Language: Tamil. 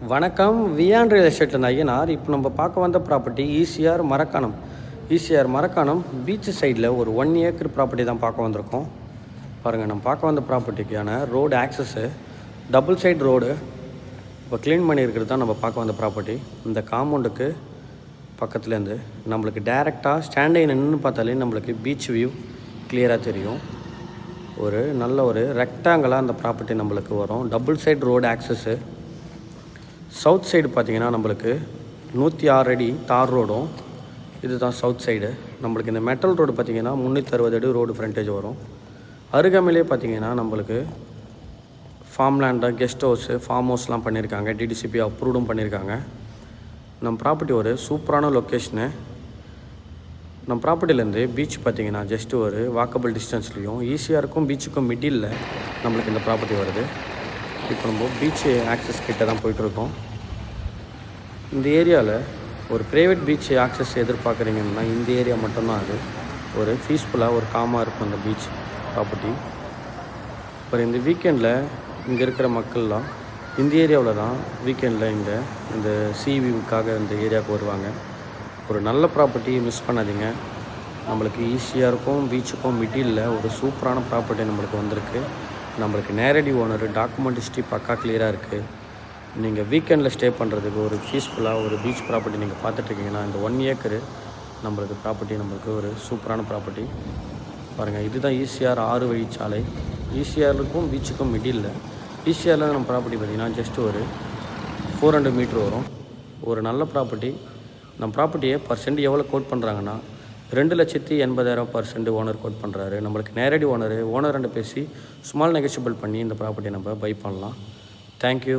வணக்கம். வியான் ரியல் எஸ்டேட்டில் ஐயனார். இப்போ நம்ம பார்க்க வந்த property ECR Marakkanam. ECR Marakkanam beach சைடில் ஒரு 1 ஏக்கர் ப்ராப்பர்ட்டி தான் பார்க்க வந்திருக்கோம். பாருங்கள், நம்ம பார்க்க வந்த ப்ராப்பர்ட்டிக்கான road access double side road இப்போ க்ளீன் பண்ணியிருக்கிறது தான் நம்ம பார்க்க வந்த ப்ராப்பர்ட்டி. இந்த காம்பவுண்டுக்கு பக்கத்துலேருந்து நம்மளுக்கு டேரெக்டாக ஸ்டாண்டிங் நின்று பார்த்தாலே நம்மளுக்கு பீச் வியூ கிளியராக தெரியும். ஒரு நல்ல ஒரு ரெக்டாங்கலாக அந்த ப்ராப்பர்ட்டி நம்மளுக்கு வரும். Double side road Access. South side பார்த்திங்கன்னா நம்மளுக்கு 106 அடி தார் ரோடும், இதுதான் சவுத் சைடு. நம்மளுக்கு இந்த மெட்டல் ரோடு பார்த்திங்கன்னா 360 அடி ரோடு ஃப்ரண்டேஜ் வரும். அருகாமையிலே பார்த்திங்கன்னா நம்மளுக்கு farm land, guest house, farm ஹவுஸ்லாம் பண்ணியிருக்காங்க. டிடிசிபி அப்ரூவ்டும் பண்ணியிருக்காங்க. நம்ம ப்ராப்பர்ட்டி ஒரு சூப்பரான லொக்கேஷனு. நம்ம ப்ராப்பர்ட்டிலேருந்து பீச் பார்த்திங்கன்னா ஜஸ்ட்டு ஒரு வாக்கபிள் டிஸ்டன்ஸ்லேயும் ஈஸியாருக்கும் பீச்சுக்கும் மிடில் நம்மளுக்கு இந்த ப்ராப்பர்ட்டி வருது. இப்போ நம்ம பீச்சு ஆக்சஸ் கிட்ட தான் போயிட்டுருக்கோம். இந்த ஏரியாவில் ஒரு ப்ரைவேட் பீச் ஆக்சஸ் எதிர்பார்க்குறீங்கன்னா இந்த ஏரியா மட்டும்தான். அது ஒரு பீஸ்ஃபுல்லாக ஒரு காமாக இருக்கும் அந்த பீச் ப்ராப்பர்ட்டி. அப்புறம் இந்த வீக்கெண்டில் இங்கே இருக்கிற மக்கள்லாம் இந்த ஏரியாவில் தான் வீக்கெண்டில் இங்கே இந்த வியூவுக்காக இந்த ஏரியாவுக்கு வருவாங்க. ஒரு நல்ல ப்ராப்பர்ட்டி மிஸ் பண்ணாதீங்க. நம்மளுக்கு ஈஸியாக இருக்கும், பீச்சுக்கும் மிடில் ஒரு சூப்பரான ப்ராப்பர்ட்டி நம்மளுக்கு வந்திருக்கு. நம்மளுக்கு நேரடி ஓனர், டாக்குமெண்ட் ஹிஸ்ட்ரி பக்கா கிளியராக இருக்குது. நீங்கள் வீக்கெண்டில் ஸ்டே பண்ணுறதுக்கு ஒரு பீஸ்ஃபுல்லாக ஒரு பீச் ப்ராப்பர்ட்டி நீங்கள் பார்த்துட்ருக்கீங்கன்னா இந்த 1 ஏக்கரு நம்மளுக்கு ப்ராப்பர்ட்டி நம்மளுக்கு ஒரு சூப்பரான ப்ராப்பர்ட்டி. பாருங்கள், இதுதான் ஈசிஆர் 6 வழிச்சாலை. ஈசிஆருக்கும் பீச்சுக்கும் மிடில். ஈசிஆரில் நம்ம ப்ராப்பர்ட்டி பார்த்திங்கன்னா ஜஸ்ட்டு ஒரு 400 மீட்ரு வரும். ஒரு நல்ல ப்ராப்பர்ட்டி. நம்ம ப்ராப்பர்ட்டியை பர்சன்ட் எவ்வளோ கோட் பண்ணுறாங்கன்னா 2,80,000 பர்சன்ட் ஓனர் கோட் பண்ணுறாரு. நம்மளுக்கு நேரடி ஓனர்கிட்ட பேசி ஸ்மால் நெகோஷியபிள் பண்ணி இந்த ப்ராப்பர்ட்டியை நம்ம பை பண்ணலாம். தேங்க்யூ.